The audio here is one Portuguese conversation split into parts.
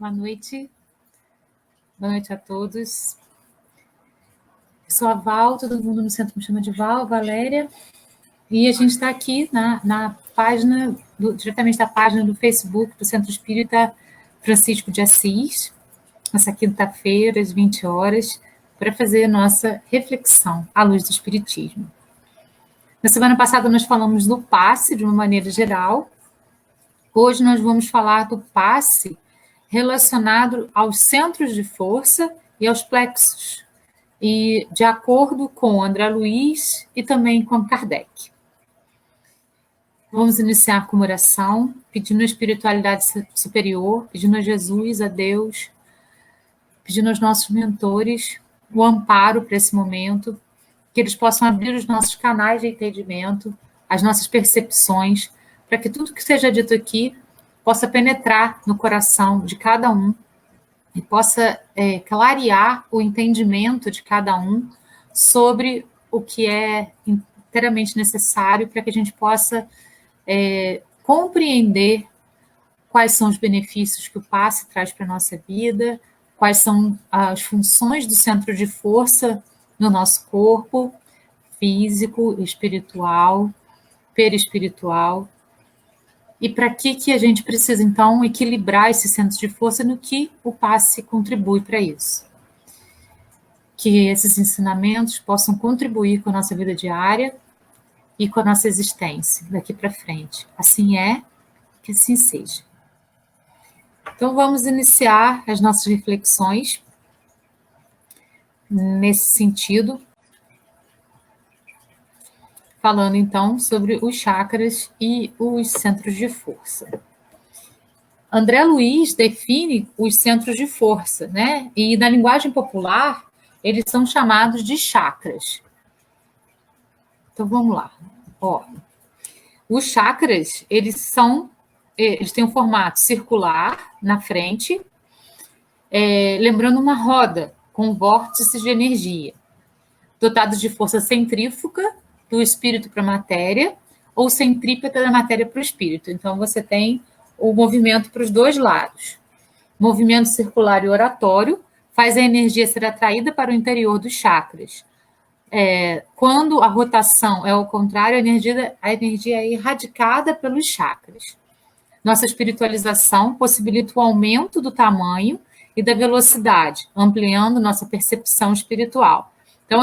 Boa noite. Boa noite a todos. Eu sou a Val, todo mundo no centro me chama de Val, Valéria. E a gente está aqui na página, diretamente da página do Facebook do Centro Espírita Francisco de Assis, nessa quinta-feira, às 20 horas, para fazer a nossa reflexão à luz do Espiritismo. Na semana passada nós falamos do passe de uma maneira geral. Hoje nós vamos falar do passe relacionado aos centros de força e aos plexos, e de acordo com André Luiz e também com Kardec. Vamos iniciar com uma oração, pedindo a espiritualidade superior, pedindo a Jesus, a Deus, pedindo aos nossos mentores o amparo para esse momento, que eles possam abrir os nossos canais de entendimento, as nossas percepções, para que tudo que seja dito aqui possa penetrar no coração de cada um e possa clarear o entendimento de cada um sobre o que é inteiramente necessário para que a gente possa compreender quais são os benefícios que o passe traz para a nossa vida, quais são as funções do centro de força no nosso corpo, físico, espiritual, perispiritual, e para que a gente precisa, então, equilibrar esses centros de força no que o passe contribui para isso. Que esses ensinamentos possam contribuir com a nossa vida diária e com a nossa existência daqui para frente. Assim é, que assim seja. Então, vamos iniciar as nossas reflexões nesse sentido, falando, então, sobre os chakras e os centros de força. André Luiz define os centros de força, né? E na linguagem popular, eles são chamados de chakras. Então, vamos lá. Os chakras, eles têm um formato circular na frente, lembrando uma roda com vórtices de energia, dotados de força centrífuga do espírito para a matéria ou centrípeta da matéria para o espírito. Então, você tem o movimento para os dois lados. Movimento circular e oratório faz a energia ser atraída para o interior dos chakras. Quando a rotação é ao contrário, a energia é irradicada pelos chakras. Nossa espiritualização possibilita o aumento do tamanho e da velocidade, ampliando nossa percepção espiritual. Então,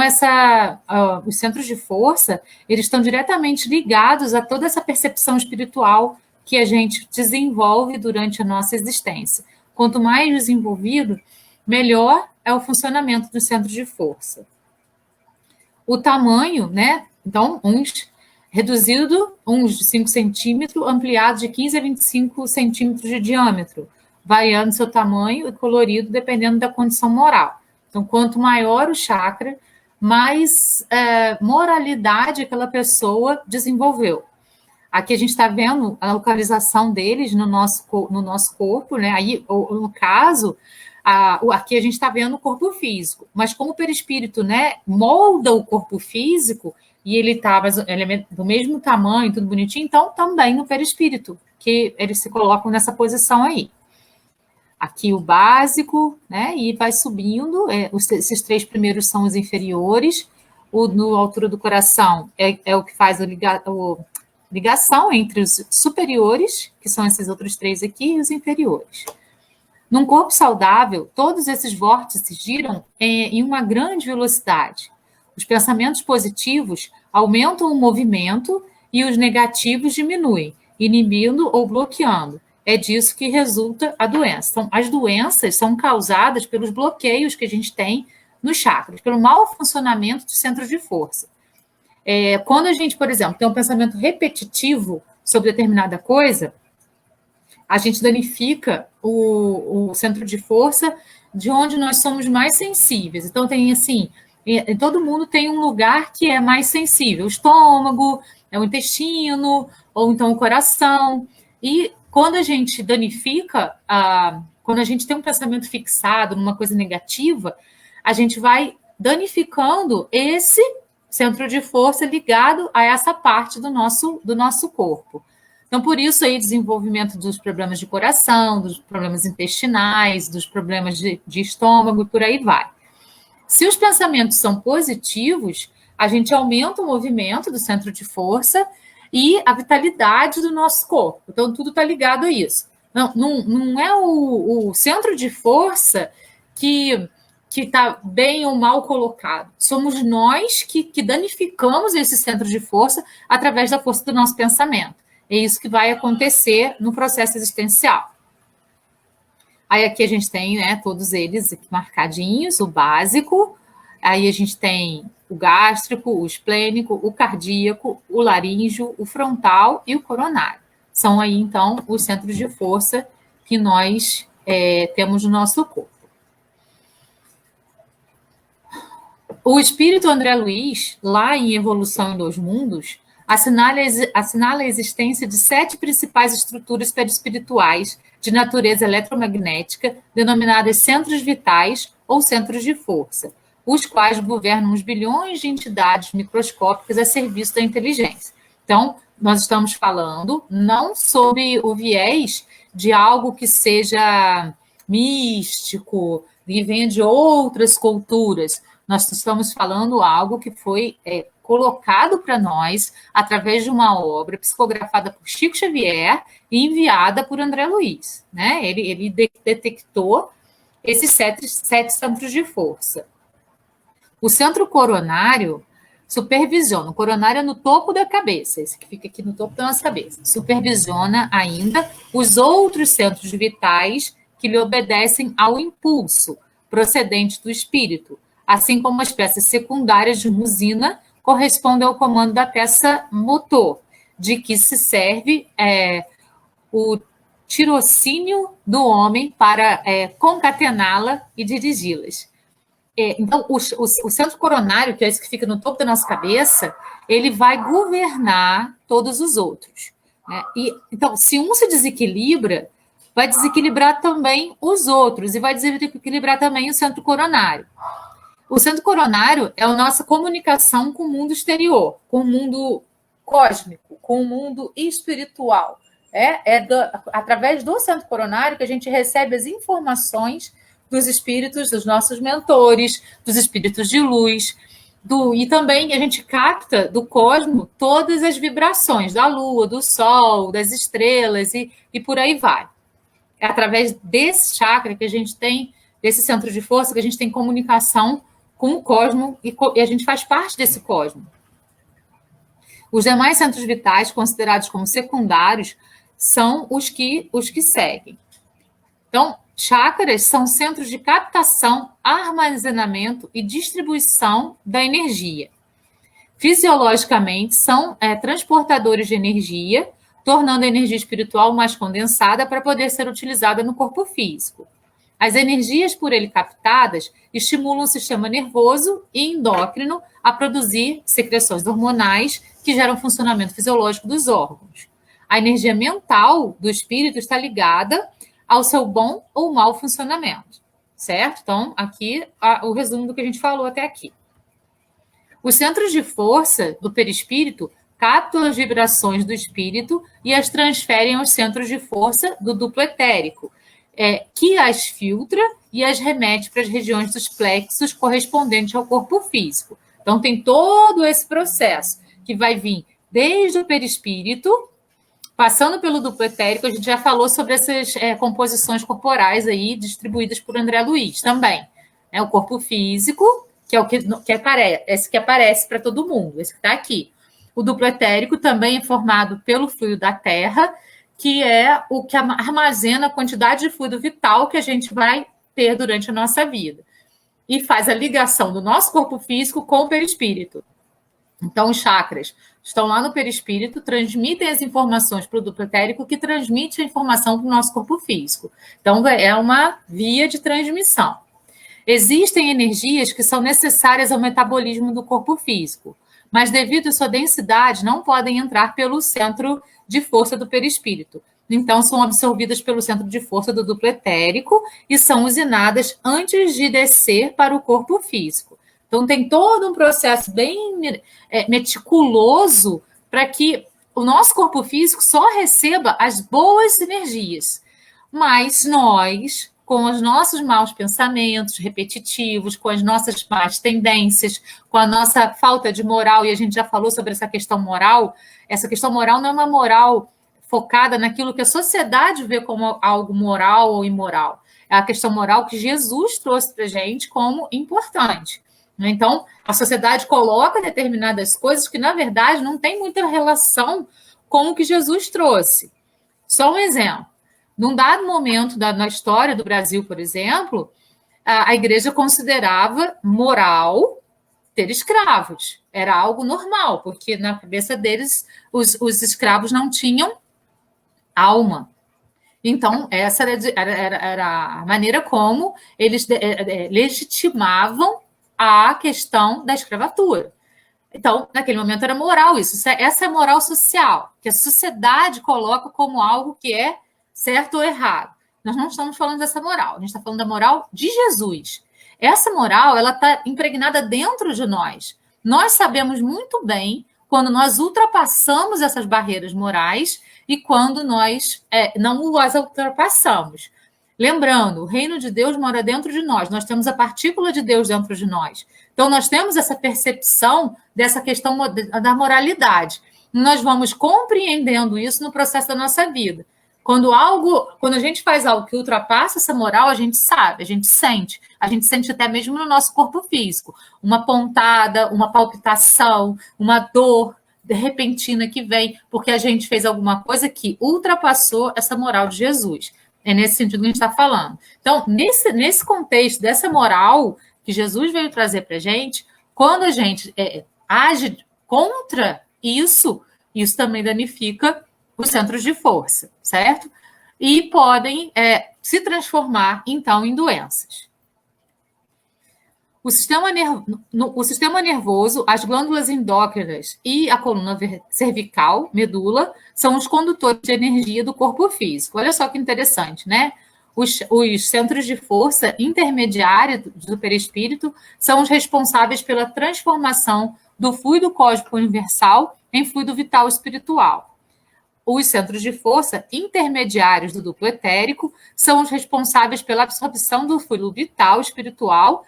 os centros de força, eles estão diretamente ligados a toda essa percepção espiritual que a gente desenvolve durante a nossa existência. Quanto mais desenvolvido, melhor é o funcionamento dos centros de força. O tamanho, né? Então, uns reduzido, uns de 5 centímetros, ampliados de 15 a 25 centímetros de diâmetro, variando seu tamanho e colorido dependendo da condição moral. Então, quanto maior o chakra, mais moralidade aquela pessoa desenvolveu. Aqui a gente está vendo a localização deles no nosso corpo, né? Aí, no caso, aqui a gente está vendo o corpo físico, mas como o perispírito, né, molda o corpo físico, e ele é do mesmo tamanho, tudo bonitinho, então também no perispírito, que eles se colocam nessa posição aí. Aqui o básico, né, e vai subindo, esses 3 primeiros são os inferiores, no altura do coração é o que faz a ligação entre os superiores, que são esses outros 3 aqui, e os inferiores. Num corpo saudável, todos esses vórtices giram em uma grande velocidade. Os pensamentos positivos aumentam o movimento e os negativos diminuem, inibindo ou bloqueando. É disso que resulta a doença. Então, as doenças são causadas pelos bloqueios que a gente tem nos chakras, pelo mau funcionamento dos centros de força. Quando a gente, por exemplo, tem um pensamento repetitivo sobre determinada coisa, a gente danifica o centro de força de onde nós somos mais sensíveis. Então, tem assim, todo mundo tem um lugar que é mais sensível, o estômago, o intestino, ou então o coração. E quando a gente danifica, quando a gente tem um pensamento fixado numa coisa negativa, a gente vai danificando esse centro de força ligado a essa parte do nosso corpo. Então, por isso aí, desenvolvimento dos problemas de coração, dos problemas intestinais, dos problemas de estômago e por aí vai. Se os pensamentos são positivos, a gente aumenta o movimento do centro de força e a vitalidade do nosso corpo. Então, tudo está ligado a isso. Não é o centro de força que está bem ou mal colocado. Somos nós que danificamos esse centro de força através da força do nosso pensamento. É isso que vai acontecer no processo existencial. Aí aqui a gente tem, né, todos eles aqui marcadinhos, o básico. Aí a gente tem o gástrico, o esplênico, o cardíaco, o laríngeo, o frontal e o coronário. São aí, então, os centros de força que nós temos no nosso corpo. O espírito André Luiz, lá em Evolução em Dois Mundos, assinala a existência de 7 principais estruturas perispirituais de natureza eletromagnética, denominadas centros vitais ou centros de força, os quais governam os bilhões de entidades microscópicas a serviço da inteligência. Então, nós estamos falando não sobre o viés de algo que seja místico, que venha de outras culturas. Nós estamos falando algo que foi colocado para nós através de uma obra psicografada por Chico Xavier e enviada por André Luiz. Né? Ele detectou esses 7 centros de força. O centro coronário supervisiona, o coronário é no topo da cabeça, esse que fica aqui no topo da nossa cabeça, supervisiona ainda os outros centros vitais que lhe obedecem ao impulso procedente do espírito, assim como as peças secundárias de uma usina correspondem ao comando da peça motor, de que se serve o tirocínio do homem para concatená-la e dirigi-las. Então, o centro coronário, que é esse que fica no topo da nossa cabeça, ele vai governar todos os outros. Né? Então, se um se desequilibra, vai desequilibrar também os outros, e vai desequilibrar também o centro coronário. O centro coronário é a nossa comunicação com o mundo exterior, com o mundo cósmico, com o mundo espiritual. Através do centro coronário que a gente recebe as informações dos espíritos, dos nossos mentores, dos espíritos de luz, e também a gente capta do cosmos todas as vibrações da lua, do sol, das estrelas e por aí vai. É através desse chakra que a gente tem, desse centro de força, que a gente tem comunicação com o cosmos e a gente faz parte desse cosmos. Os demais centros vitais, considerados como secundários, são os que seguem. Então, chakras são centros de captação, armazenamento e distribuição da energia. Fisiologicamente, são transportadores de energia, tornando a energia espiritual mais condensada para poder ser utilizada no corpo físico. As energias por ele captadas estimulam o sistema nervoso e endócrino a produzir secreções hormonais que geram funcionamento fisiológico dos órgãos. A energia mental do espírito está ligada ao seu bom ou mau funcionamento, certo? Então, aqui o resumo do que a gente falou até aqui. Os centros de força do perispírito captam as vibrações do espírito e as transferem aos centros de força do duplo etérico, que as filtra e as remete para as regiões dos plexos correspondentes ao corpo físico. Então, tem todo esse processo que vai vir desde o perispírito, passando pelo duplo etérico. A gente já falou sobre essas composições corporais aí distribuídas por André Luiz também. O corpo físico, que é o que aparece, esse que aparece para todo mundo, esse que está aqui. O duplo etérico também é formado pelo fluido da Terra, que é o que armazena a quantidade de fluido vital que a gente vai ter durante a nossa vida. E faz a ligação do nosso corpo físico com o perispírito. Então, os chakras estão lá no perispírito, transmitem as informações para o duplo etérico, que transmite a informação para o nosso corpo físico. Então, é uma via de transmissão. Existem energias que são necessárias ao metabolismo do corpo físico, mas devido à sua densidade, não podem entrar pelo centro de força do perispírito. Então, são absorvidas pelo centro de força do duplo etérico e são usinadas antes de descer para o corpo físico. Então, tem todo um processo bem meticuloso para que o nosso corpo físico só receba as boas energias. Mas nós, com os nossos maus pensamentos repetitivos, com as nossas más tendências, com a nossa falta de moral, e a gente já falou sobre essa questão moral não é uma moral focada naquilo que a sociedade vê como algo moral ou imoral. É a questão moral que Jesus trouxe para a gente como importante. Então, a sociedade coloca determinadas coisas que, na verdade, não tem muita relação com o que Jesus trouxe. Só um exemplo. Num dado momento na história do Brasil, por exemplo, a igreja considerava moral ter escravos. Era algo normal, porque na cabeça deles os escravos não tinham alma. Então, essa era a maneira como eles legitimavam a questão da escravatura. Então, naquele momento era moral isso. Essa é a moral social, que a sociedade coloca como algo que é certo ou errado. Nós não estamos falando dessa moral, a gente está falando da moral de Jesus. Essa moral, ela está impregnada dentro de nós. Nós sabemos muito bem quando nós ultrapassamos essas barreiras morais e quando nós não as ultrapassamos. Lembrando, o reino de Deus mora dentro de nós temos a partícula de Deus dentro de nós. Então, nós temos essa percepção dessa questão da moralidade. Nós vamos compreendendo isso no processo da nossa vida. Quando a gente faz algo que ultrapassa essa moral, a gente sabe, a gente sente até mesmo no nosso corpo físico, uma pontada, uma palpitação, uma dor repentina que vem, porque a gente fez alguma coisa que ultrapassou essa moral de Jesus. É nesse sentido que a gente está falando. Então, nesse contexto dessa moral que Jesus veio trazer para a gente, quando a gente age contra isso também danifica os centros de força, certo? E podem se transformar, então, em doenças. O sistema nervoso, as glândulas endócrinas e a coluna cervical, medula, são os condutores de energia do corpo físico. Olha só que interessante, né? Os centros de força intermediários do perispírito são os responsáveis pela transformação do fluido cósmico universal em fluido vital espiritual. Os centros de força intermediários do duplo etérico são os responsáveis pela absorção do fluido vital espiritual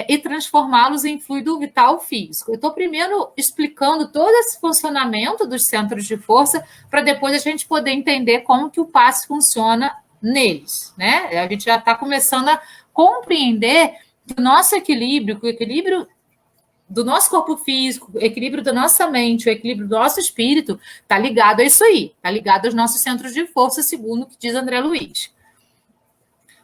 e transformá-los em fluido vital físico. Eu estou primeiro explicando todo esse funcionamento dos centros de força para depois a gente poder entender como que o passe funciona neles, né? A gente já está começando a compreender que o nosso equilíbrio, o equilíbrio do nosso corpo físico, o equilíbrio da nossa mente, o equilíbrio do nosso espírito, está ligado a isso aí, está ligado aos nossos centros de força, segundo o que diz André Luiz.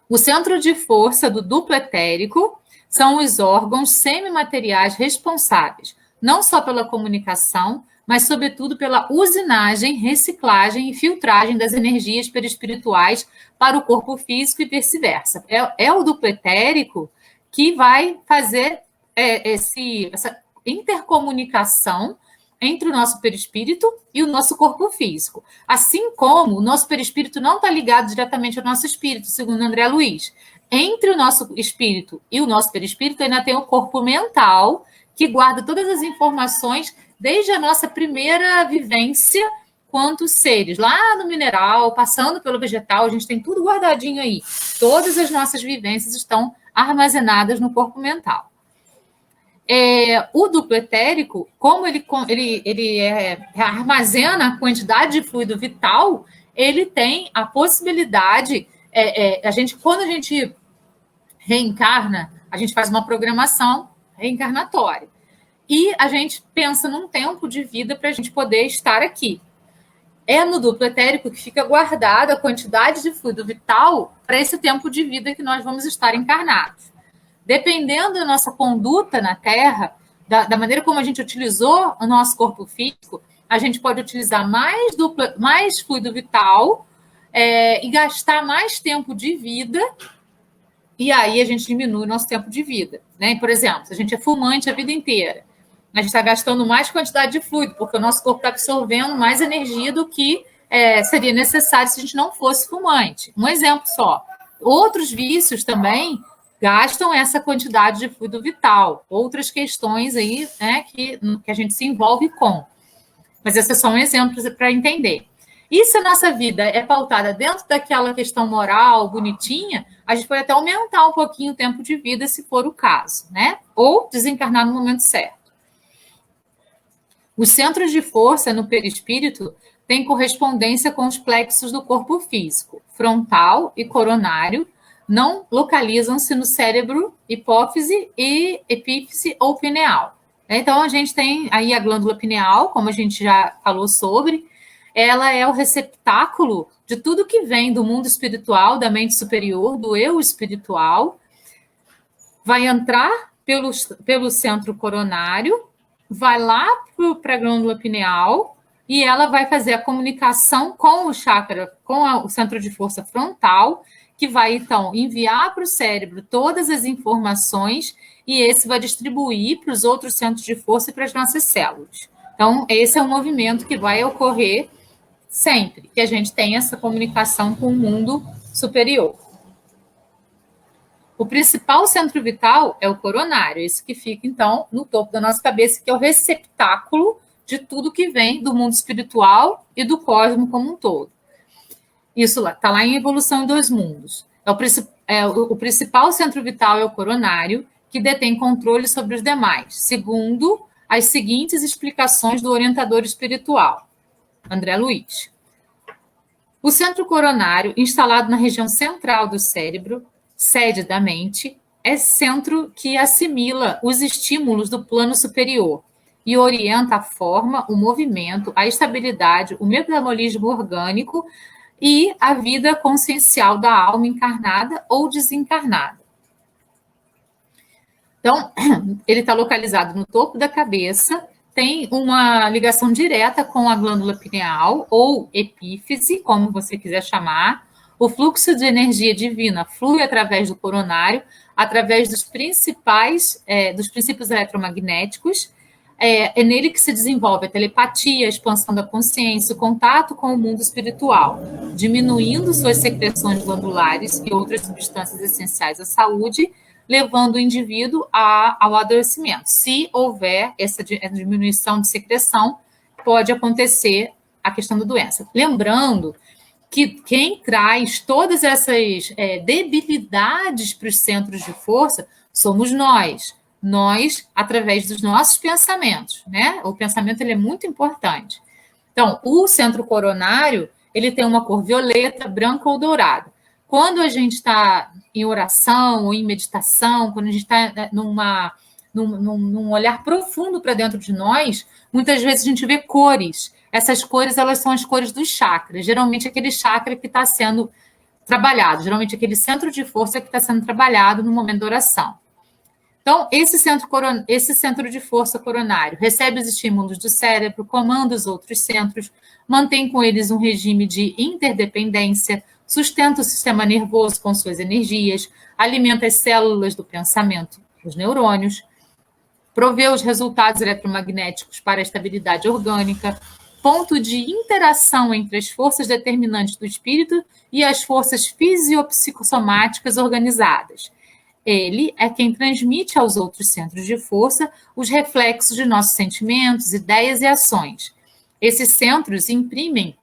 O centro de força do duplo etérico são os órgãos semimateriais responsáveis, não só pela comunicação, mas, sobretudo, pela usinagem, reciclagem e filtragem das energias perispirituais para o corpo físico e vice-versa. É o duplo etérico que vai fazer essa intercomunicação entre o nosso perispírito e o nosso corpo físico. Assim como o nosso perispírito não está ligado diretamente ao nosso espírito, segundo André Luiz. Entre o nosso espírito e o nosso perispírito ainda tem o corpo mental, que guarda todas as informações desde a nossa primeira vivência quanto seres. Lá no mineral, passando pelo vegetal, a gente tem tudo guardadinho aí. Todas as nossas vivências estão armazenadas no corpo mental. O duplo etérico, como ele armazena a quantidade de fluido vital, ele tem a possibilidade, quando a gente reencarna, a gente faz uma programação reencarnatória. E a gente pensa num tempo de vida para a gente poder estar aqui. É no duplo etérico que fica guardada a quantidade de fluido vital para esse tempo de vida que nós vamos estar encarnados. Dependendo da nossa conduta na Terra, da maneira como a gente utilizou o nosso corpo físico, a gente pode utilizar mais fluido vital e gastar mais tempo de vida, e aí a gente diminui o nosso tempo de vida. Né? Por exemplo, se a gente é fumante a vida inteira, a gente está gastando mais quantidade de fluido, porque o nosso corpo está absorvendo mais energia do que seria necessário se a gente não fosse fumante. Um exemplo só. Outros vícios também gastam essa quantidade de fluido vital. Outras questões aí, né, que a gente se envolve com. Mas esse é só um exemplo para entender. E se a nossa vida é pautada dentro daquela questão moral, bonitinha, a gente pode até aumentar um pouquinho o tempo de vida, se for o caso, né? Ou desencarnar no momento certo. Os centros de força no perispírito têm correspondência com os plexos do corpo físico, frontal e coronário, não localizam-se no cérebro, hipófise e epífise ou pineal. Então, a gente tem aí a glândula pineal, como a gente já falou sobre, ela é o receptáculo de tudo que vem do mundo espiritual, da mente superior, do eu espiritual, vai entrar pelo centro coronário, vai lá para a glândula pineal e ela vai fazer a comunicação com o chakra, com o centro de força frontal, que vai, então, enviar para o cérebro todas as informações e esse vai distribuir para os outros centros de força e para as nossas células. Então, esse é um movimento que vai ocorrer sempre, que a gente tem essa comunicação com o mundo superior. O principal centro vital é o coronário, esse que fica, então, no topo da nossa cabeça, que é o receptáculo de tudo que vem do mundo espiritual e do cosmos como um todo. Isso está lá em Evolução em Dois Mundos. O principal centro vital é o coronário, que detém controle sobre os demais, segundo as seguintes explicações do orientador espiritual, André Luiz. O centro coronário, instalado na região central do cérebro, sede da mente, é centro que assimila os estímulos do plano superior e orienta a forma, o movimento, a estabilidade, o metabolismo orgânico e a vida consciencial da alma encarnada ou desencarnada. Então, ele está localizado no topo da cabeça, tem uma ligação direta com a glândula pineal ou epífise, como você quiser chamar. O fluxo de energia divina flui através do coronário, através dos princípios eletromagnéticos. É nele que se desenvolve a telepatia, a expansão da consciência, o contato com o mundo espiritual, diminuindo suas secreções glandulares e outras substâncias essenciais à saúde, levando o indivíduo ao adoecimento. Se houver essa diminuição de secreção, pode acontecer a questão da doença. Lembrando que quem traz todas essas debilidades para os centros de força somos nós. Nós, através dos nossos pensamentos, né? O pensamento ele é muito importante. Então, o centro coronário, ele tem uma cor violeta, branca ou dourada. Quando a gente está em oração ou em meditação, quando a gente está num olhar profundo para dentro de nós, muitas vezes a gente vê cores. Essas cores, elas são as cores dos chakras. Geralmente, aquele chakra que está sendo trabalhado. Geralmente, aquele centro de força que está sendo trabalhado no momento da oração. Então, esse centro de força coronário recebe os estímulos do cérebro, comanda os outros centros, mantém com eles um regime de interdependência, sustenta o sistema nervoso com suas energias, alimenta as células do pensamento, os neurônios, provê os resultados eletromagnéticos para a estabilidade orgânica, ponto de interação entre as forças determinantes do espírito e as forças fisiopsicossomáticas organizadas. Ele é quem transmite aos outros centros de força os reflexos de nossos sentimentos, ideias e ações. Esses centros imprimem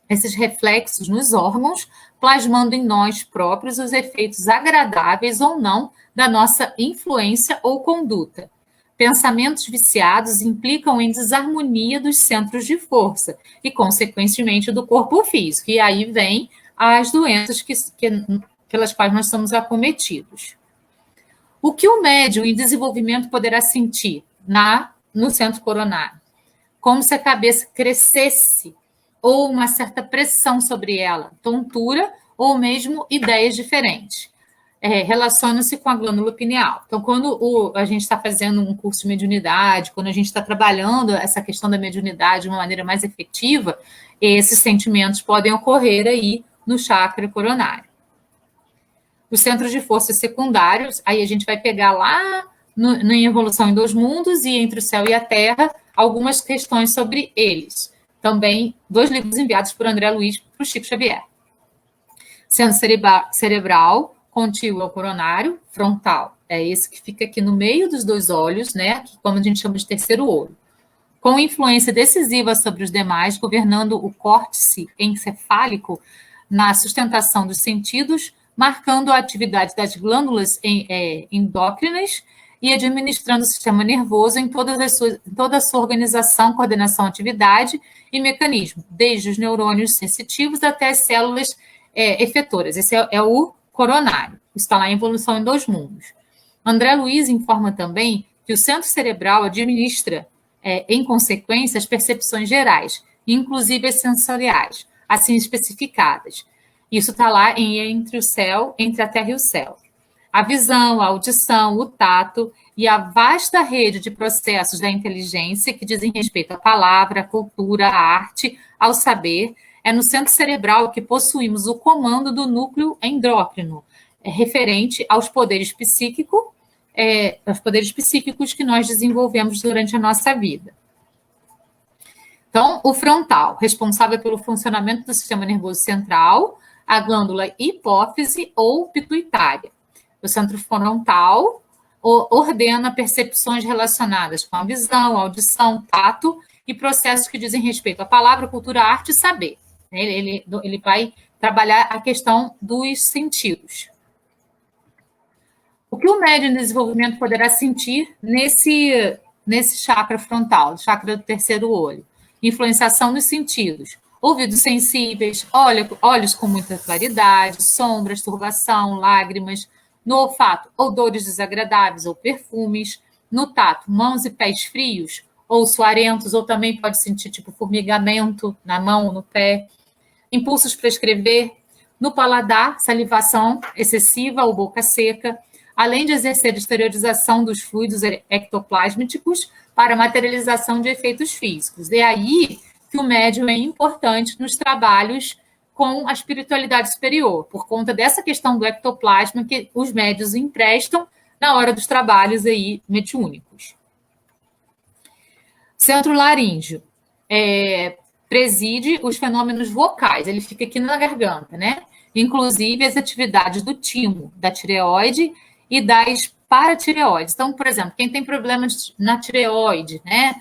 esses reflexos nos órgãos, plasmando em nós próprios os efeitos agradáveis ou não da nossa influência ou conduta. Pensamentos viciados implicam em desarmonia dos centros de força e, consequentemente, do corpo físico. E aí vem as doenças pelas quais nós somos acometidos. O que o médium em desenvolvimento poderá sentir no centro coronário? Como se a cabeça crescesse, ou uma certa pressão sobre ela, tontura, ou mesmo ideias diferentes. Relaciona-se com a glândula pineal. Então, quando a gente está fazendo um curso de mediunidade, quando a gente está trabalhando essa questão da mediunidade de uma maneira mais efetiva, esses sentimentos podem ocorrer aí no chakra coronário. Os centros de força secundários, aí a gente vai pegar lá na Evolução em Dois Mundos e Entre o Céu e a Terra, algumas questões sobre eles. Também 2 livros enviados por André Luiz para o Chico Xavier. Centro cerebral, contíguo ao coronário, frontal. É esse que fica aqui no meio dos 2 olhos, né? Como a gente chama de terceiro olho. com influência decisiva sobre os demais, governando o córtex encefálico na sustentação dos sentidos, marcando a atividade das glândulas endócrinas e administrando o sistema nervoso em toda a sua organização, coordenação, atividade e mecanismo, desde os neurônios sensitivos até as células efetoras. Esse é o coronário. Isso está lá em Evolução em Dois Mundos. André Luiz informa também que o centro cerebral administra, em consequência, as percepções gerais, inclusive as sensoriais, assim especificadas. Isso está lá entre a Terra e o céu. A visão, a audição, o tato e a vasta rede de processos da inteligência que dizem respeito à palavra, à cultura, à arte, ao saber, é no centro cerebral que possuímos o comando do núcleo endócrino, referente aos poderes psíquicos que nós desenvolvemos durante a nossa vida. Então, o frontal, responsável pelo funcionamento do sistema nervoso central, a glândula hipófise ou pituitária. O centro frontal ordena percepções relacionadas com a visão, a audição, tato e processos que dizem respeito à palavra, cultura, arte e saber. Ele vai trabalhar a questão dos sentidos. O que o médium em desenvolvimento poderá sentir nesse chakra frontal, chakra do terceiro olho? Influenciação nos sentidos. Ouvidos sensíveis, olhos com muita claridade, sombras, turbação, lágrimas. No olfato, odores desagradáveis ou perfumes. No tato, mãos e pés frios ou suarentos, ou também pode sentir tipo formigamento na mão, no pé. Impulsos para escrever. No paladar, salivação excessiva ou boca seca, além de exercer exteriorização dos fluidos ectoplásmicos para materialização de efeitos físicos. É aí que o médium é importante nos trabalhos com a espiritualidade superior, por conta dessa questão do ectoplasma que os médiuns emprestam na hora dos trabalhos aí mediúnicos. Centro laríngeo preside os fenômenos vocais, ele fica aqui na garganta, né? Inclusive as atividades do timo, da tireoide e das paratireoides. Então, por exemplo, quem tem problemas na tireoide, né?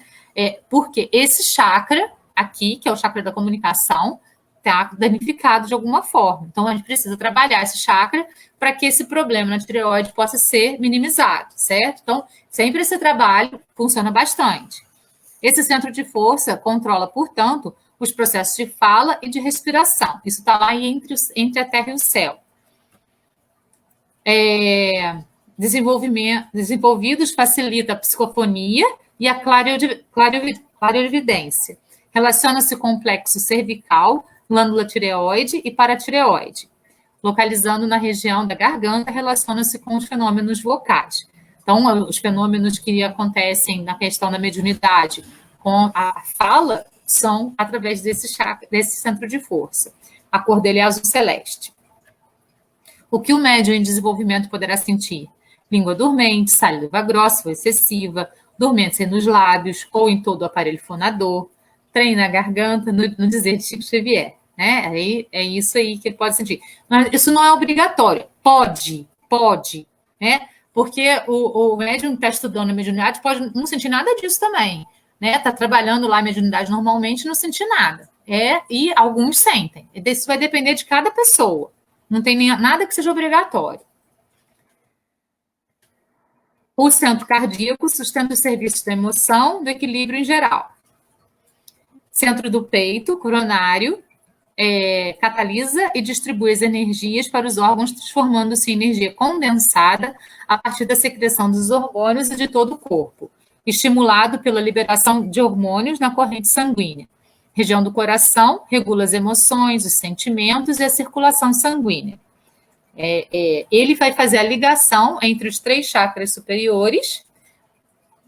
Porque esse chakra aqui, que é o chakra da comunicação, está danificado de alguma forma. Então, a gente precisa trabalhar esse chakra para que esse problema na tireoide possa ser minimizado, certo? Então, sempre esse trabalho funciona bastante. Esse centro de força controla, portanto, os processos de fala e de respiração. Isso está lá entre a Terra e o céu. Desenvolvidos facilita a psicofonia e a clarividência. Relaciona-se com o complexo cervical, glândula tireoide e paratireoide. Localizando na região da garganta, relaciona-se com os fenômenos vocais. Então, os fenômenos que acontecem na questão da mediunidade com a fala são através desse centro de força. A cor dele é azul celeste. O que o médium em desenvolvimento poderá sentir? Língua dormente, saliva grossa ou excessiva, dormência nos lábios ou em todo o aparelho fonador, trem na garganta, no dizer de Chico Xavier. Né? Aí, é isso aí que ele pode sentir. Mas isso não é obrigatório. Pode, né? Porque o médium que está estudando a mediunidade pode não sentir nada disso também. Né? Está trabalhando lá a mediunidade normalmente e não sentir nada. E alguns sentem. Isso vai depender de cada pessoa. Não tem nada que seja obrigatório. O centro cardíaco sustenta os serviços da emoção, do equilíbrio em geral. Centro do peito, coronário, catalisa e distribui as energias para os órgãos, transformando-se em energia condensada a partir da secreção dos hormônios e de todo o corpo, estimulado pela liberação de hormônios na corrente sanguínea. Região do coração regula as emoções, os sentimentos e a circulação sanguínea. Ele vai fazer a ligação entre os 3 chakras superiores,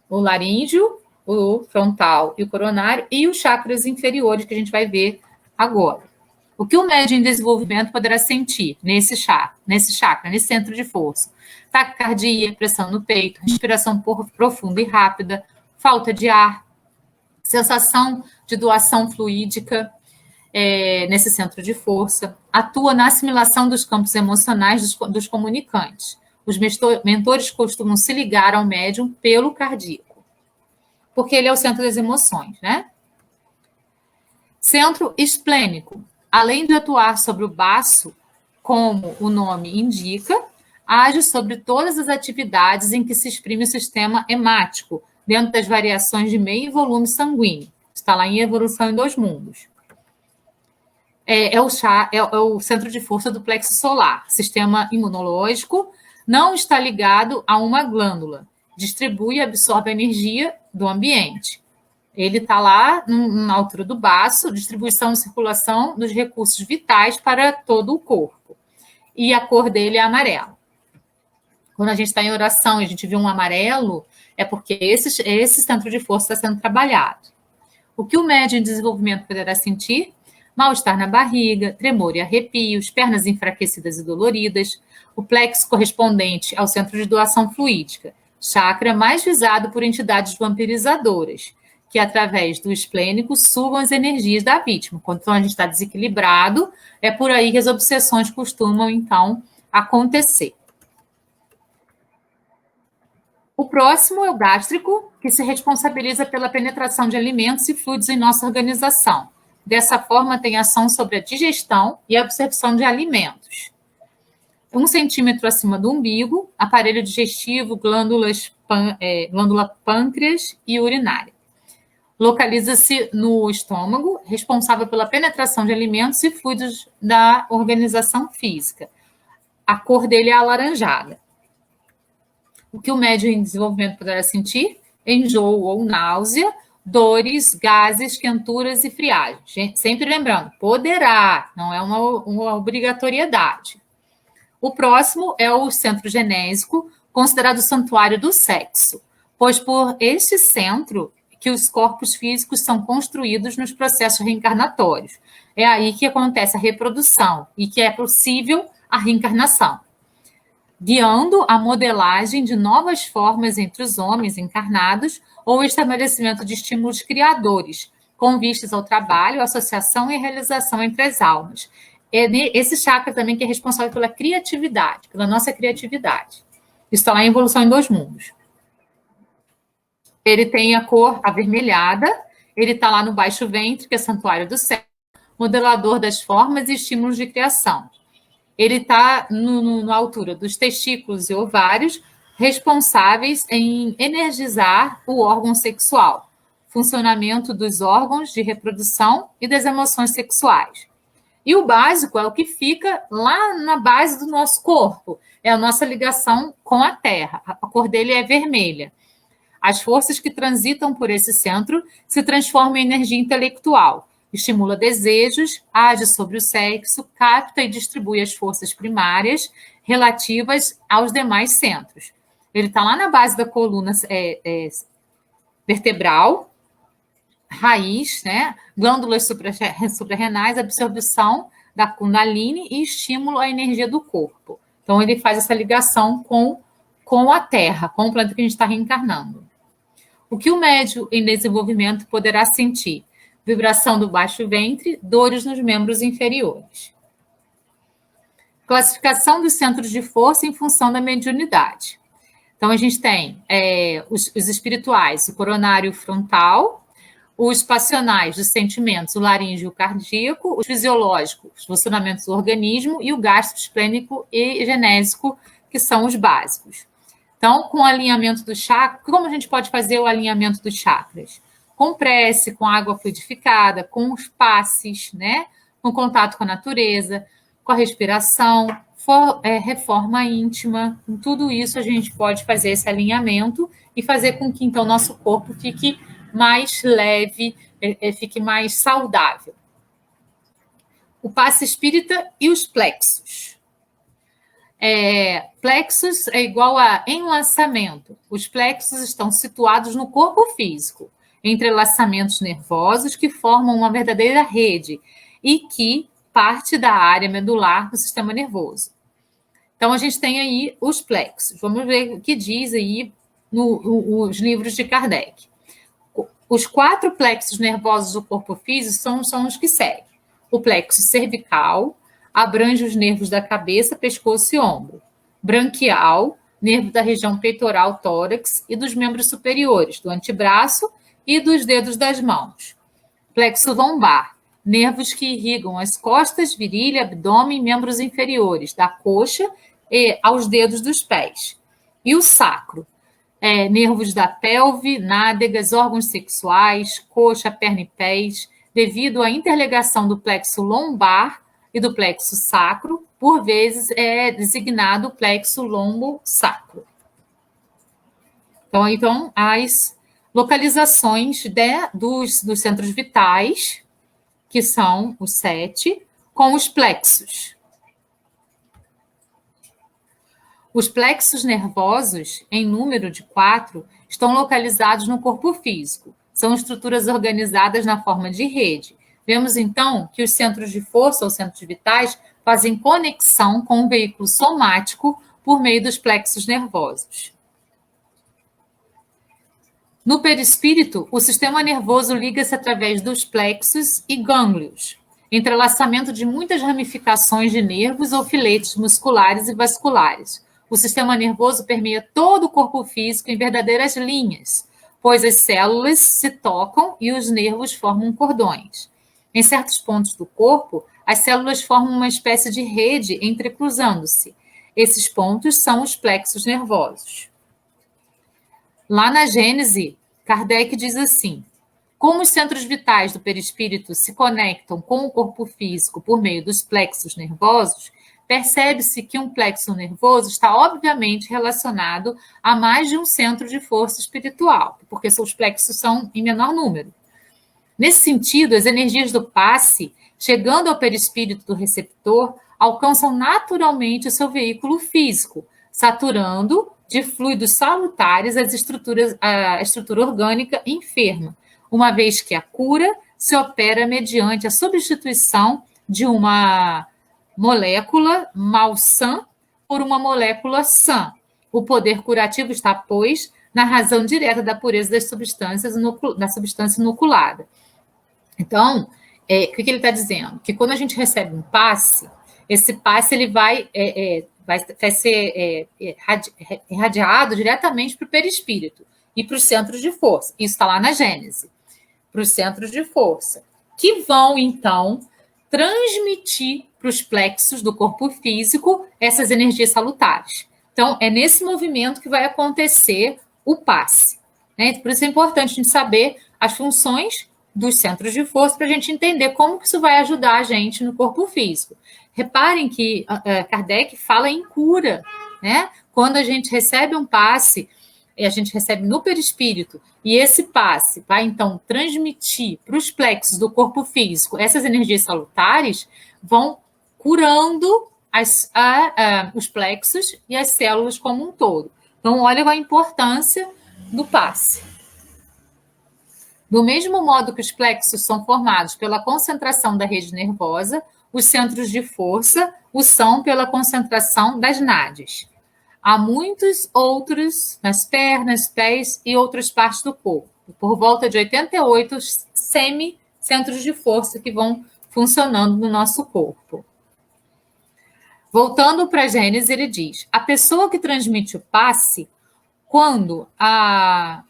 o laríngeo, o frontal e o coronário, e os chakras inferiores, que a gente vai ver agora. O que o médium em desenvolvimento poderá sentir nesse chakra, nesse centro de força? Taquicardia, pressão no peito, respiração profunda e rápida, falta de ar, sensação de doação fluídica nesse centro de força, atua na assimilação dos campos emocionais dos comunicantes. Os mentores costumam se ligar ao médium pelo cardíaco. porque ele é o centro das emoções, né? Centro esplênico. Além de atuar sobre o baço, como o nome indica, age sobre todas as atividades em que se exprime o sistema hemático, dentro das variações de meio e volume sanguíneo. Está lá em Evolução em Dois Mundos. É o centro de força do plexo solar. Sistema imunológico, não está ligado a uma glândula. Distribui e absorve a energia do ambiente. Ele está lá na altura do baço, distribuição e circulação dos recursos vitais para todo o corpo. E a cor dele é amarelo. Quando a gente está em oração e a gente vê um amarelo, é porque esse centro de força está sendo trabalhado. O que o médium em desenvolvimento poderá sentir? Mal-estar na barriga, tremor e arrepios, pernas enfraquecidas e doloridas, o plexo correspondente ao centro de doação fluídica, chakra mais visado por entidades vampirizadoras, que através do esplênico sugam as energias da vítima. Quando a gente está desequilibrado, é por aí que as obsessões costumam, então, acontecer. O próximo é o gástrico, que se responsabiliza pela penetração de alimentos e fluidos em nossa organização. Dessa forma, tem ação sobre a digestão e a absorção de alimentos. 1 centímetro acima do umbigo, aparelho digestivo, glândula pâncreas e urinária. Localiza-se no estômago, responsável pela penetração de alimentos e fluidos da organização física. A cor dele é alaranjada. O que o médium em desenvolvimento poderá sentir? Enjoo ou náusea, dores, gases, quenturas e friagem. Sempre lembrando, poderá, não é uma obrigatoriedade. O próximo é o centro genésico, considerado o santuário do sexo, pois por este centro que os corpos físicos são construídos nos processos reencarnatórios. É aí que acontece a reprodução e que é possível a reencarnação, guiando a modelagem de novas formas entre os homens encarnados ou o estabelecimento de estímulos criadores, com vistas ao trabalho, associação e realização entre as almas. É esse chakra também que é responsável pela criatividade, pela nossa criatividade. Está lá em Evolução em Dois Mundos. Ele tem a cor avermelhada, ele está lá no baixo ventre, que é santuário do céu, modelador das formas e estímulos de criação. Ele está na altura dos testículos e ovários, responsáveis em energizar o órgão sexual, funcionamento dos órgãos de reprodução e das emoções sexuais. E o básico é o que fica lá na base do nosso corpo, é a nossa ligação com a Terra. A cor dele é vermelha. As forças que transitam por esse centro se transformam em energia intelectual, estimula desejos, age sobre o sexo, capta e distribui as forças primárias relativas aos demais centros. Ele está lá na base da coluna vertebral, raiz, né? Glândulas suprarrenais, absorção da Kundalini e estímulo à energia do corpo. Então, ele faz essa ligação com a Terra, com o planeta que a gente está reencarnando. O que o médium em desenvolvimento poderá sentir? Vibração do baixo ventre, dores nos membros inferiores. Classificação dos centros de força em função da mediunidade. Então, a gente tem os espirituais, o coronário frontal, os passionais, os sentimentos, o laríngeo e o cardíaco, os fisiológicos, os funcionamentos do organismo e o gastroesplênico e genésico, que são os básicos. Então, com o alinhamento do chakra, como a gente pode fazer o alinhamento dos chakras? Com prece, com água fluidificada, com os passes, né? Com contato com a natureza, com a respiração, reforma íntima. Com tudo isso, a gente pode fazer esse alinhamento e fazer com que, então, nosso corpo fique mais leve, fique mais saudável. O passe espírita e os plexos. Plexos é igual a enlaçamento. Os plexos estão situados no corpo físico, entrelaçamentos nervosos que formam uma verdadeira rede e que parte da área medular do sistema nervoso. Então, a gente tem aí os plexos. Vamos ver o que diz aí nos livros de Kardec. Os 4 plexos nervosos do corpo físico são os que seguem. O plexo cervical abrange os nervos da cabeça, pescoço e ombro. Branquial, nervo da região peitoral, tórax e dos membros superiores, do antebraço e dos dedos das mãos. Plexo lombar, nervos que irrigam as costas, virilha, abdômen e membros inferiores, da coxa e aos dedos dos pés. E o sacro, nervos da pelve, nádegas, órgãos sexuais, coxa, perna e pés, devido à interligação do plexo lombar e do plexo sacro, por vezes é designado plexo lombo-sacro. Então, as localizações dos centros vitais, que são os 7, com os plexos. Os plexos nervosos, em número de 4, estão localizados no corpo físico. São estruturas organizadas na forma de rede. Vemos, então, que os centros de força ou centros vitais fazem conexão com o veículo somático por meio dos plexos nervosos. No perispírito, o sistema nervoso liga-se através dos plexos e gânglios, entrelaçamento de muitas ramificações de nervos ou filetes musculares e vasculares. O sistema nervoso permeia todo o corpo físico em verdadeiras linhas, pois as células se tocam e os nervos formam cordões. Em certos pontos do corpo, as células formam uma espécie de rede entrecruzando-se. Esses pontos são os plexos nervosos. Lá na Gênese, Kardec diz assim: como os centros vitais do perispírito se conectam com o corpo físico por meio dos plexos nervosos, percebe-se que um plexo nervoso está obviamente relacionado a mais de um centro de força espiritual, porque seus plexos são em menor número. Nesse sentido, as energias do passe, chegando ao perispírito do receptor, alcançam naturalmente o seu veículo físico, saturando de fluidos salutares a estrutura orgânica enferma, uma vez que a cura se opera mediante a substituição de uma molécula malsã por uma molécula sã. O poder curativo está, pois, na razão direta da pureza das substâncias, da substância inoculada. Então, o que ele está dizendo? Que quando a gente recebe um passe, esse passe ele vai ser irradiado diretamente para o perispírito e para os centros de força. Isso está lá na Gênese. Para os centros de força, que vão, então, transmitir para os plexos do corpo físico essas energias salutares. Então, é nesse movimento que vai acontecer o passe. Né? Por isso é importante a gente saber as funções dos centros de força para a gente entender como que isso vai ajudar a gente no corpo físico. Reparem que Kardec fala em cura, né? Quando a gente recebe um passe, a gente recebe no perispírito, e esse passe vai, então, transmitir para os plexos do corpo físico essas energias salutares, vão curando os plexos e as células como um todo. Então, olha a importância do passe. Do mesmo modo que os plexos são formados pela concentração da rede nervosa, os centros de força o são pela concentração das nádeas. Há muitos outros nas pernas, pés e outras partes do corpo. Por volta de 88 semi-centros de força que vão funcionando no nosso corpo. Voltando para a Gênese, ele diz: a pessoa que transmite o passe, quanto a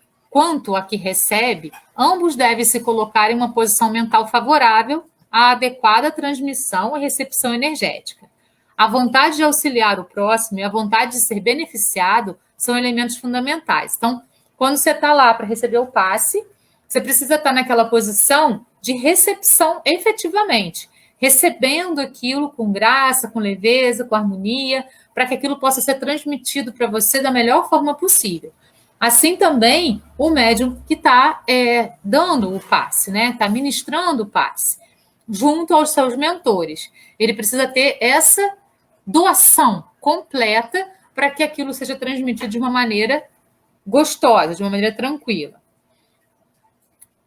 que recebe, ambos devem se colocar em uma posição mental favorável à adequada transmissão e recepção energética. A vontade de auxiliar o próximo e a vontade de ser beneficiado são elementos fundamentais. Então, quando você está lá para receber o passe, você precisa estar naquela posição de recepção efetivamente, recebendo aquilo com graça, com leveza, com harmonia, para que aquilo possa ser transmitido para você da melhor forma possível. Assim também o médium que está dando o passe, né? Está ministrando o passe, junto aos seus mentores. Ele precisa ter essa doação completa para que aquilo seja transmitido de uma maneira gostosa, de uma maneira tranquila.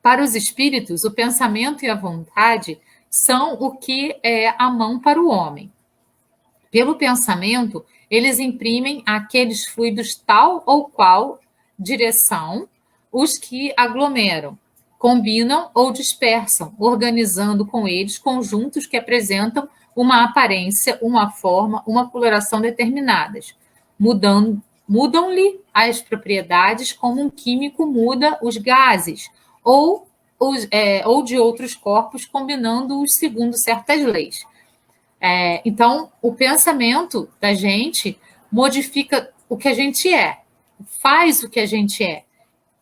Para os espíritos, o pensamento e a vontade são o que é a mão para o homem. Pelo pensamento, eles imprimem àqueles fluidos tal ou qual direção os que aglomeram, combinam ou dispersam, organizando com eles conjuntos que apresentam uma aparência, uma forma, uma coloração determinadas. Mudam-lhe as propriedades como um químico muda os gases, ou de outros corpos, combinando-os segundo certas leis. Então, o pensamento da gente modifica o que a gente é, faz o que a gente é.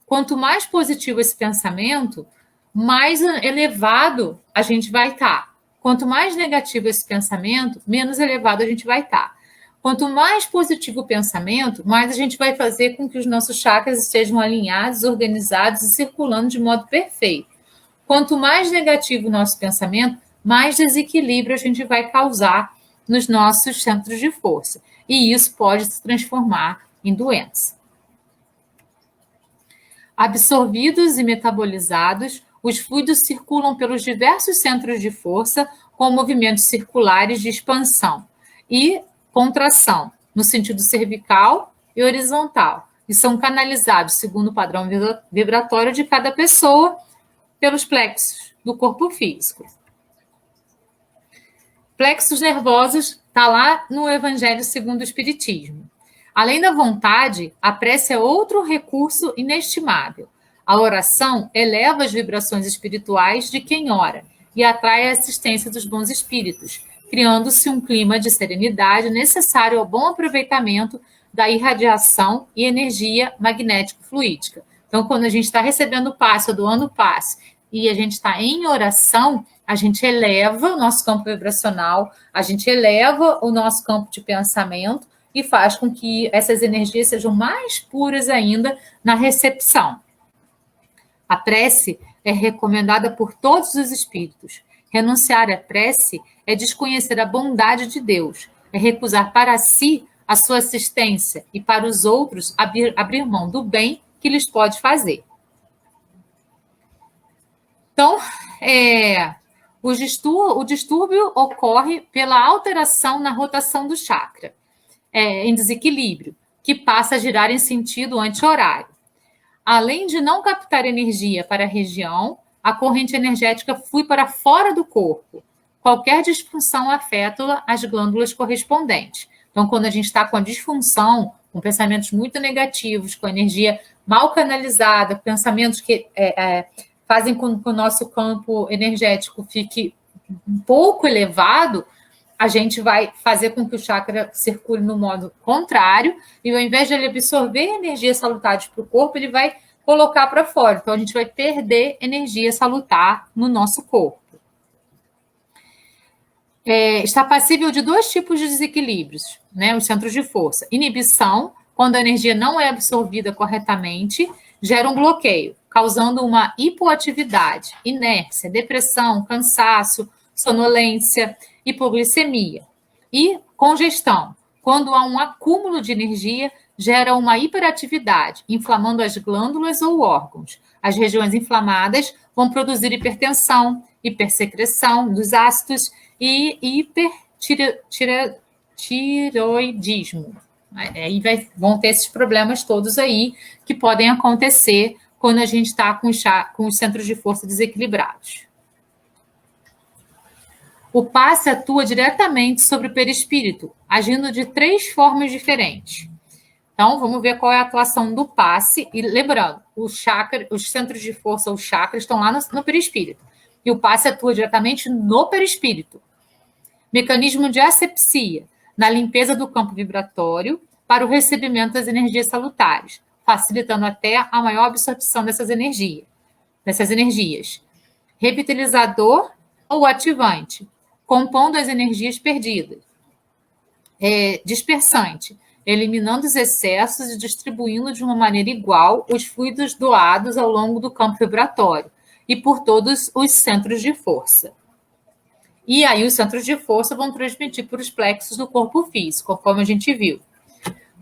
Quanto mais positivo esse pensamento, mais elevado a gente vai estar. Quanto mais negativo esse pensamento, menos elevado a gente vai estar. Quanto mais positivo o pensamento, mais a gente vai fazer com que os nossos chakras estejam alinhados, organizados e circulando de modo perfeito. Quanto mais negativo o nosso pensamento, mais desequilíbrio a gente vai causar nos nossos centros de força. E isso pode se transformar em doença. Absorvidos e metabolizados, os fluidos circulam pelos diversos centros de força com movimentos circulares de expansão e contração, no sentido cervical e horizontal, e são canalizados segundo o padrão vibratório de cada pessoa pelos plexos do corpo físico. Plexos nervosos está lá no Evangelho segundo o Espiritismo. Além da vontade, a prece é outro recurso inestimável. A oração eleva as vibrações espirituais de quem ora e atrai a assistência dos bons espíritos, criando-se um clima de serenidade necessário ao bom aproveitamento da irradiação e energia magnético-fluídica. Então, quando a gente está recebendo passe ou doando passe e a gente está em oração, a gente eleva o nosso campo vibracional, a gente eleva o nosso campo de pensamento e faz com que essas energias sejam mais puras ainda na recepção. A prece é recomendada por todos os espíritos. Renunciar à prece é desconhecer a bondade de Deus, é recusar para si a sua assistência e para os outros abrir mão do bem que lhes pode fazer. Então, o distúrbio ocorre pela alteração na rotação do chakra, em desequilíbrio, que passa a girar em sentido anti-horário. Além de não captar energia para a região, a corrente energética flui para fora do corpo. Qualquer disfunção afeta as glândulas correspondentes. Então, quando a gente está com a disfunção, com pensamentos muito negativos, com energia mal canalizada, pensamentos que fazem com que o nosso campo energético fique um pouco elevado, a gente vai fazer com que o chakra circule no modo contrário, e ao invés de ele absorver energias salutares para o corpo, ele vai colocar para fora. Então, a gente vai perder energia salutar no nosso corpo. Está passível de dois tipos de desequilíbrios, né? Os centros de força. Inibição, quando a energia não é absorvida corretamente, gera um bloqueio, causando uma hipoatividade, inércia, depressão, cansaço, sonolência, hipoglicemia. E congestão, quando há um acúmulo de energia, gera uma hiperatividade, inflamando as glândulas ou órgãos. As regiões inflamadas vão produzir hipertensão, hipersecreção dos ácidos e hipertireoidismo. Aí vão ter esses problemas todos aí que podem acontecer quando a gente está com os centros de força desequilibrados. O passe atua diretamente sobre o perispírito, agindo de 3 formas diferentes. Então, vamos ver qual é a atuação do passe. E lembrando, os centros de força, os chakras, estão lá no perispírito. E o passe atua diretamente no perispírito. Mecanismo de asepsia, na limpeza do campo vibratório para o recebimento das energias salutares, facilitando até a maior absorção dessas energias. Revitalizador ou ativante, compondo as energias perdidas. Dispersante, eliminando os excessos e distribuindo de uma maneira igual os fluidos doados ao longo do campo vibratório e por todos os centros de força. E aí os centros de força vão transmitir para os plexos do corpo físico, conforme a gente viu.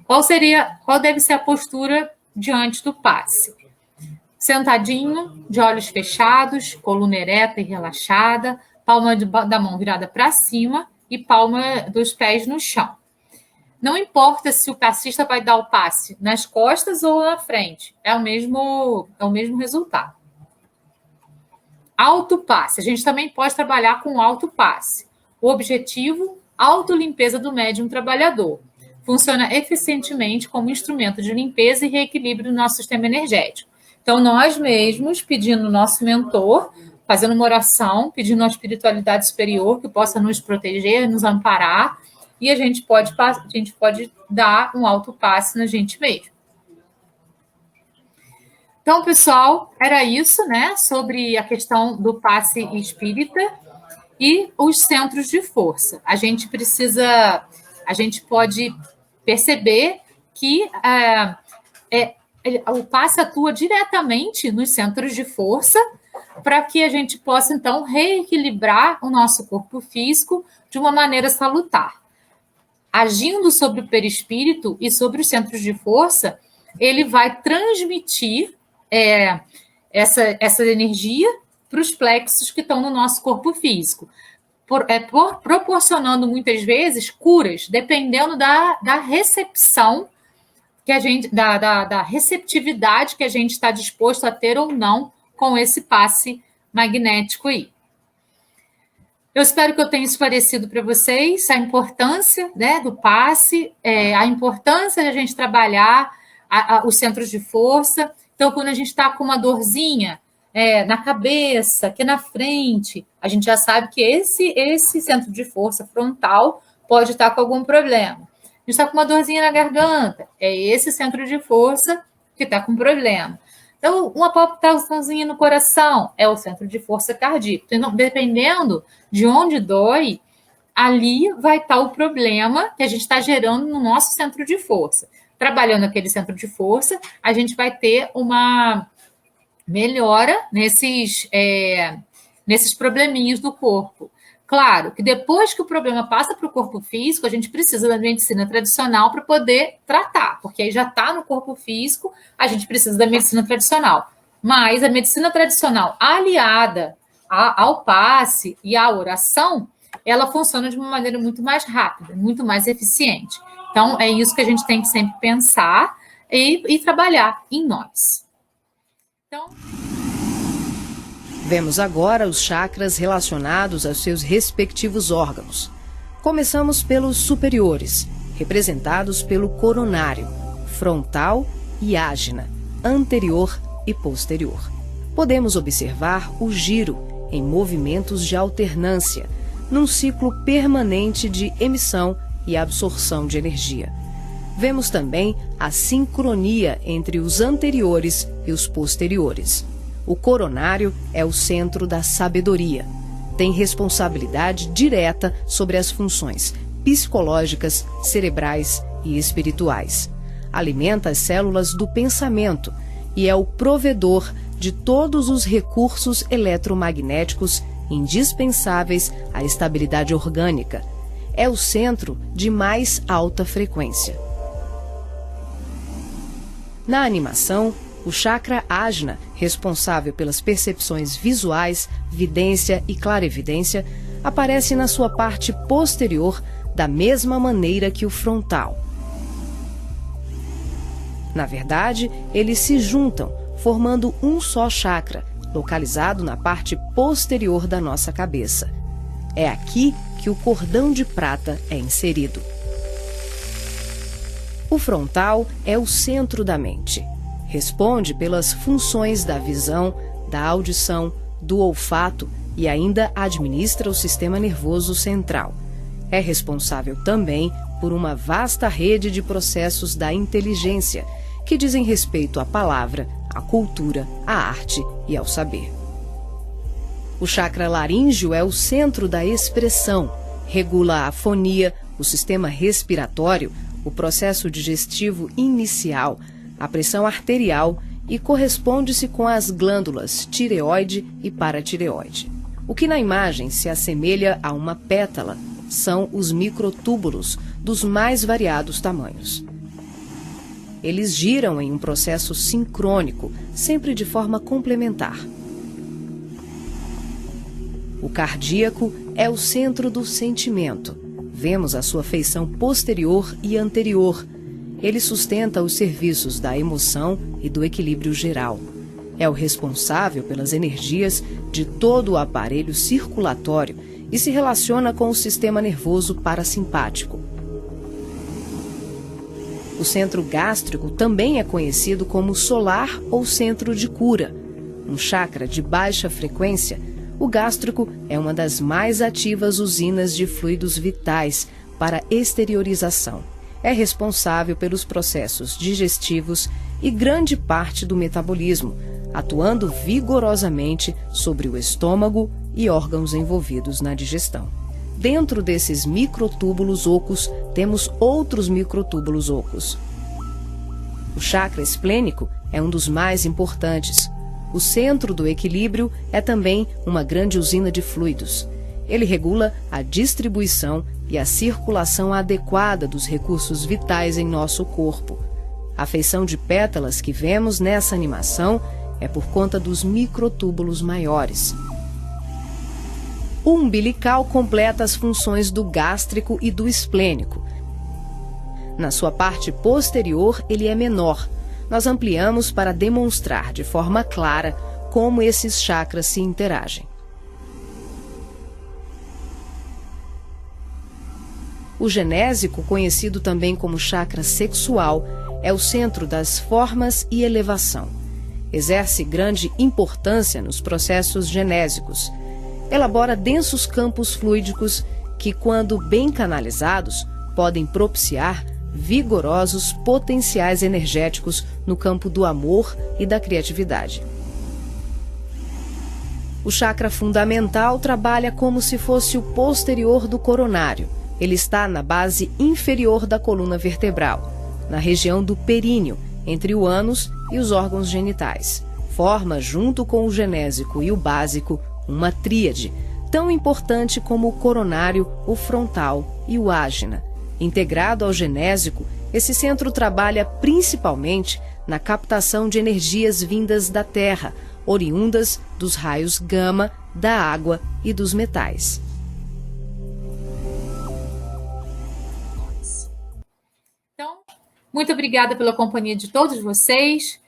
Qual deve ser a postura diante do passe? Sentadinho, de olhos fechados, coluna ereta e relaxada, palma da mão virada para cima e palma dos pés no chão. Não importa se o passista vai dar o passe nas costas ou na frente, é o mesmo resultado. Autopasse. A gente também pode trabalhar com autopasse. O objetivo, autolimpeza do médium trabalhador. Funciona eficientemente como instrumento de limpeza e reequilíbrio do nosso sistema energético. Então, nós mesmos, pedindo o nosso mentor, fazendo uma oração, pedindo a espiritualidade superior que possa nos proteger, nos amparar, e a gente pode dar um autopasse na gente mesmo. Então, pessoal, era isso, né, sobre a questão do passe espírita e os centros de força. A gente pode perceber que o passe atua diretamente nos centros de força para que a gente possa, então, reequilibrar o nosso corpo físico de uma maneira salutar. Agindo sobre o perispírito e sobre os centros de força, ele vai transmitir essa energia para os plexos que estão no nosso corpo físico, proporcionando muitas vezes curas, dependendo da recepção que a gente, da receptividade que a gente está disposto a ter ou não com esse passe magnético aí. Eu espero que eu tenha esclarecido para vocês a importância, né, do passe, a importância de a gente trabalhar os centros de força. Então, quando a gente está com uma dorzinha na cabeça, aqui na frente, a gente já sabe que esse centro de força frontal pode estar com algum problema. A gente está com uma dorzinha na garganta, é esse centro de força que está com problema. Então, uma palpitaçãozinha no coração é o centro de força cardíaco. Então, dependendo de onde dói, ali vai estar o problema que a gente está gerando no nosso centro de força. Trabalhando aquele centro de força, a gente vai ter uma melhora nesses probleminhas do corpo. Claro que depois que o problema passa para o corpo físico, a gente precisa da medicina tradicional para poder tratar, porque aí já está no corpo físico, a gente precisa da medicina tradicional. Mas a medicina tradicional aliada ao passe e à oração, ela funciona de uma maneira muito mais rápida, muito mais eficiente. Então, é isso que a gente tem que sempre pensar e trabalhar em nós. Então, vemos agora os chakras relacionados aos seus respectivos órgãos. Começamos pelos superiores, representados pelo coronário, frontal e ágina, anterior e posterior. Podemos observar o giro em movimentos de alternância, num ciclo permanente de emissão e absorção de energia. Vemos também a sincronia entre os anteriores e os posteriores. O coronário é o centro da sabedoria. Tem responsabilidade direta sobre as funções psicológicas, cerebrais e espirituais. Alimenta as células do pensamento e é o provedor de todos os recursos eletromagnéticos indispensáveis à estabilidade orgânica. É o centro de mais alta frequência. Na animação, o chakra ágina, responsável pelas percepções visuais, vidência e clarevidência, aparece na sua parte posterior da mesma maneira que o frontal. Na verdade, eles se juntam, formando um só chakra, localizado na parte posterior da nossa cabeça. É aqui que o cordão de prata é inserido. O frontal é o centro da mente. Responde pelas funções da visão, da audição, do olfato e ainda administra o sistema nervoso central. É responsável também por uma vasta rede de processos da inteligência, que dizem respeito à palavra, à cultura, à arte e ao saber. O chakra laríngeo é o centro da expressão, regula a fonia, o sistema respiratório, o processo digestivo inicial, a pressão arterial e corresponde-se com as glândulas tireoide e paratireoide. O que na imagem se assemelha a uma pétala são os microtúbulos dos mais variados tamanhos. Eles giram em um processo sincrônico, sempre de forma complementar. O cardíaco é o centro do sentimento. Vemos a sua feição posterior e anterior. Ele sustenta os serviços da emoção e do equilíbrio geral. É o responsável pelas energias de todo o aparelho circulatório e se relaciona com o sistema nervoso parasimpático. O centro gástrico também é conhecido como solar ou centro de cura. Um chakra de baixa frequência, o gástrico é uma das mais ativas usinas de fluidos vitais para exteriorização. É responsável pelos processos digestivos e grande parte do metabolismo, atuando vigorosamente sobre o estômago e órgãos envolvidos na digestão. Dentro desses microtúbulos ocos, temos outros microtúbulos ocos. O chakra esplênico é um dos mais importantes. O centro do equilíbrio é também uma grande usina de fluidos. Ele regula a distribuição e a circulação adequada dos recursos vitais em nosso corpo. A feição de pétalas que vemos nessa animação é por conta dos microtúbulos maiores. O umbilical completa as funções do gástrico e do esplênico. Na sua parte posterior, ele é menor. Nós ampliamos para demonstrar de forma clara como esses chakras se interagem. O genésico, conhecido também como chakra sexual, é o centro das formas e elevação. Exerce grande importância nos processos genésicos. Elabora densos campos fluídicos que, quando bem canalizados, podem propiciar vigorosos potenciais energéticos no campo do amor e da criatividade. O chakra fundamental trabalha como se fosse o posterior do coronário. Ele está na base inferior da coluna vertebral, na região do períneo, entre o ânus e os órgãos genitais. Forma, junto com o genésico e o básico, uma tríade, tão importante como o coronário, o frontal e o ágina. Integrado ao genésico, esse centro trabalha principalmente na captação de energias vindas da Terra, oriundas dos raios gama, da água e dos metais. Então, muito obrigada pela companhia de todos vocês,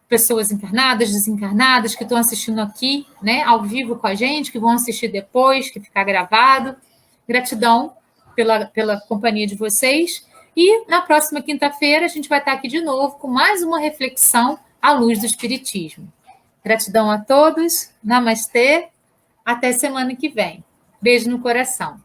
pessoas encarnadas, desencarnadas, que estão assistindo aqui, né, ao vivo com a gente, que vão assistir depois, que ficar gravado. Gratidão pela companhia de vocês. E na próxima quinta-feira a gente vai estar aqui de novo com mais uma reflexão à luz do Espiritismo. Gratidão a todos. Namastê. Até semana que vem. Beijo no coração.